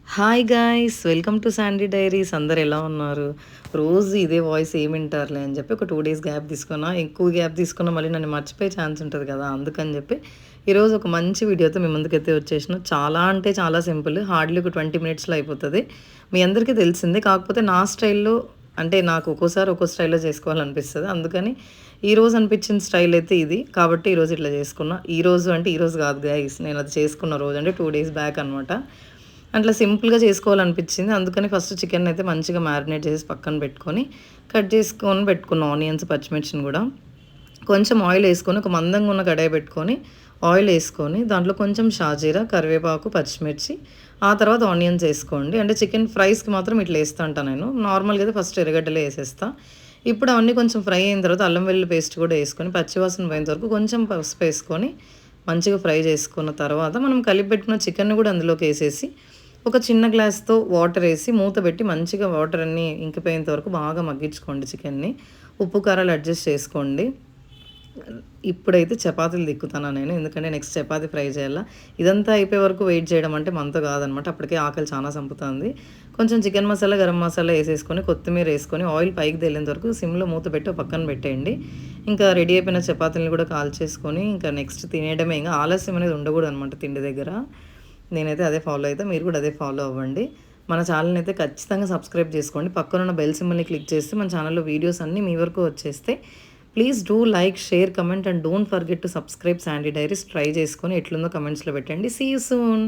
Hi guys! Welcome to Sandy diaries. అందరూ ఎలా ఉన్నారు? రోజు ఇదే వాయిస్ ఏమి వింటారులే అని చెప్పి ఒక 2 డేస్ గ్యాప్ తీసుకున్నా. ఎక్కువ గ్యాప్ తీసుకున్నా మళ్ళీ నన్ను మర్చిపోయే ఛాన్స్ ఉంటది కదా! అందుకని చెప్పి ఈరోజు ఒక మంచి వీడియోతో మీ ముందుకైతే వచ్చేసినా. చాలా అంటే చాలా సింపుల్. హార్డ్‌లీ ఒక 20 మినిట్స్‌లో అయిపోతది. మీ అందరికీ తెలిసిందే. కాకపోతే నా స్టైల్‌లో అంటే నాకు ఒక్కోసారి ఒక్కో స్టైల్‌లో చేసుకోవాలనిపిస్తది. అందుకని ఈరోజు అనిపించిన స్టైల్ అయితే ఇది. కాబట్టి ఈరోజు ఇట్లా చేసుకున్నా. ఈరోజు అంటే ఈరోజు కాదు గైస్. నేను అది చేసుకున్న రోజు అంటే 2 డేస్ బ్యాక్ అనమాట. అట్లా సింపుల్‌గా చేసుకోవాలనిపించింది. అందుకని ఫస్ట్ చికెన్‌నయితే మంచిగా మ్యారినేట్ చేసి పక్కన పెట్టుకొని, కట్ చేసుకొని పెట్టుకున్న ఆనియన్స్, పచ్చిమిర్చిని గూడా. కొంచెం ఆయిలేసుకొని, ఒక మందంగా ఉన్న కడాయి పెట్టుకొని, ఆయిలేసుకొని, దాంట్లో కొంచెం షాజీరా, కరివేపాకు, పచ్చిమిర్చి, ఆ తర్వాత ఆనియన్స్ ఏసుకోండి. అంటే చికెన్ ఫ్రైస్‌కి మాత్రం ఇట్లా ఏస్తంటా నేను. నార్మల్‌గా అయితే ఫస్ట్ ఎర్రగడ్డలే ఏసేస్తా. ఇప్పుడు అవన్నీ కొంచెం ఫ్రై అయిన తర్వాత అల్లం వెల్లుల్లి పేస్ట్ కూడా ఏసుకొని, పచ్చివాసన పోయేంత వరకు కొంచెం పసుపేసుకొని, మంచిగా ఫ్రై చేసుకున్న తర్వాత, మనం కలిపి పెట్టుకున్న చికెన్‌ని కూడా అందులోకేసేసి ఒక చిన్న గ్లాస్‌తో వాటరేసి మూత పెట్టి మంచిగా వాటర్ అన్నీ ఇంకిపోయేంత వరకు బాగా మగ్గించుకోండి చికెన్‌ని. ఉప్పు, కారాలు అడ్జస్ట్ చేసుకోండి. ఇప్పుడైతే చపాతీలు దిక్కుతాను నేను. ఎందుకంటే నెక్స్ట్ చపాతీ ఫ్రై చేయాలా. ఇదంతా అయిపోయే వరకు వెయిట్ చేయడం అంటే మనతో కాదనమాట. అప్పటికే ఆకలి చాలా సంపుతుంది. కొంచెం చికెన్ మసాలా, గరం మసాలా ఏసేసుకొని, కొత్తిమీర ఏసుకొని, ఆయిల్ పైకి తేలేంత వరకు సిమ్‌లో మూత పెట్టి ఓ పక్కన పెట్టేయండి. ఇంకా రెడీ అయిపోయిన చపాతీలను కూడా కాల్చేసుకొని, ఇంకా నెక్స్ట్ తినేయడమే. ఇంక ఆలస్యం అనేది ఉండకూడదనమాట తిండి దగ్గర. నేనైతే అదే ఫాలో అయితా. మీరు కూడా అదే ఫాలో అవ్వండి. మన ఛానెల్‌ని అయితే ఖచ్చితంగా సబ్స్క్రైబ్ చేసుకోండి. పక్కనున్న బెల్ సింబల్‌ని క్లిక్ చేస్తే మన ఛానెల్‌లో వీడియోస్ అన్నీ మీ వరకు వచ్చేస్తాయి. Please do like, share, comment and don't forget to subscribe Sandy Diaries. Try చేసుకొని ఎట్లుందో కమెంట్స్‌లో పెట్టండి. See you soon.